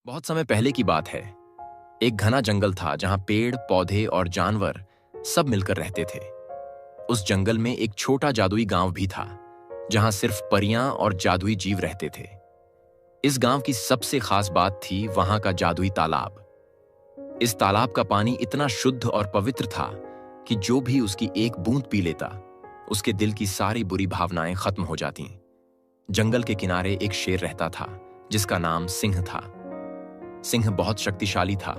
बहुत समय पहले की बात है। एक घना जंगल था जहां पेड़, पौधे और जानवर सब मिलकर रहते थे। उस जंगल में एक छोटा जादुई गांव भी था, जहां सिर्फ परियां और जादुई जीव रहते थे। इस गांव की सबसे खास बात थी वहां का जादुई तालाब। इस तालाब का पानी इतना शुद्ध और पवित्र था कि जो भी उसकी एक बूंद पी लेता, उसके दिल की सारी बुरी भावनाएं खत्म हो जातीं। जंगल के किनारे एक शेर रहता था, जिसका नाम सिंह था। सिंह बहुत शक्तिशाली था,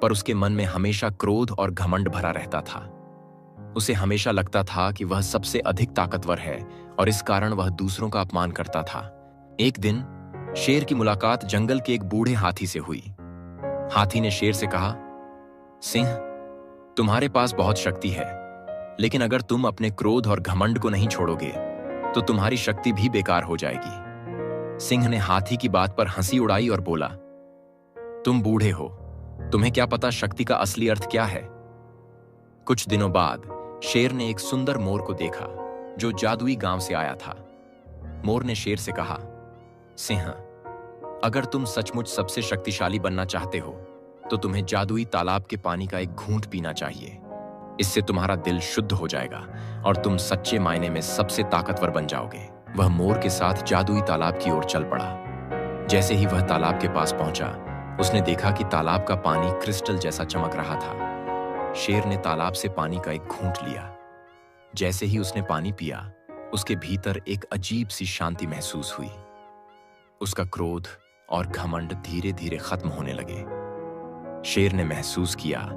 पर उसके मन में हमेशा क्रोध और घमंड भरा रहता था। उसे हमेशा लगता था कि वह सबसे अधिक ताकतवर है और इस कारण वह दूसरों का अपमान करता था। एक दिन शेर की मुलाकात जंगल के एक बूढ़े हाथी से हुई। हाथी ने शेर से कहा, सिंह, तुम्हारे पास बहुत शक्ति है, लेकिन अगर तुम अपने क्रोध और घमंड को नहीं छोड़ोगे तो तुम्हारी शक्ति भी बेकार हो जाएगी। सिंह ने हाथी की बात पर हंसी उड़ाई और बोला, तुम बूढ़े हो, तुम्हें क्या पता शक्ति का असली अर्थ क्या है। कुछ दिनों बाद शेर ने एक सुंदर मोर को देखा जो जादुई गांव से आया था। मोर ने शेर से कहा, सिंह, अगर तुम सचमुच सबसे शक्तिशाली बनना चाहते हो तो तुम्हें जादुई तालाब के पानी का एक घूंट पीना चाहिए। इससे तुम्हारा दिल शुद्ध हो जाएगा और तुम सच्चे मायने में सबसे ताकतवर बन जाओगे। वह मोर के साथ जादुई तालाब की ओर चल पड़ा। जैसे ही वह तालाब के पास पहुंचा, उसने देखा कि तालाब का पानी क्रिस्टल जैसा चमक रहा था। शेर ने तालाब से पानी का एक घूंट लिया। जैसे ही उसने पानी पिया, उसके भीतर एक अजीब सी शांति महसूस हुई। उसका क्रोध और घमंड धीरे धीरे खत्म होने लगे। शेर ने महसूस किया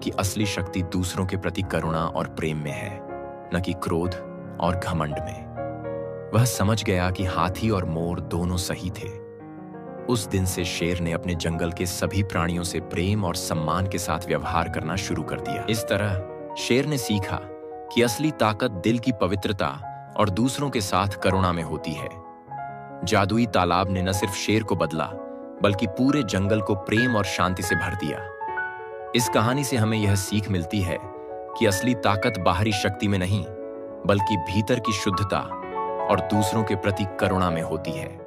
कि असली शक्ति दूसरों के प्रति करुणा और प्रेम में है, न कि क्रोध और घमंड में। वह समझ गया कि हाथी और मोर दोनों सही थे। उस दिन से शेर ने अपने जंगल के सभी प्राणियों से प्रेम और सम्मान के साथ व्यवहार करना शुरू कर दिया। इस तरह शेर ने सीखा कि असली ताकत दिल की पवित्रता और दूसरों के साथ करुणा में होती है। जादुई तालाब ने न सिर्फ शेर को बदला, बल्कि पूरे जंगल को प्रेम और शांति से भर दिया। इस कहानी से हमें यह सीख मिलती है कि असली ताकत बाहरी शक्ति में नहीं, बल्कि भीतर की शुद्धता और दूसरों के प्रति करुणा में होती है।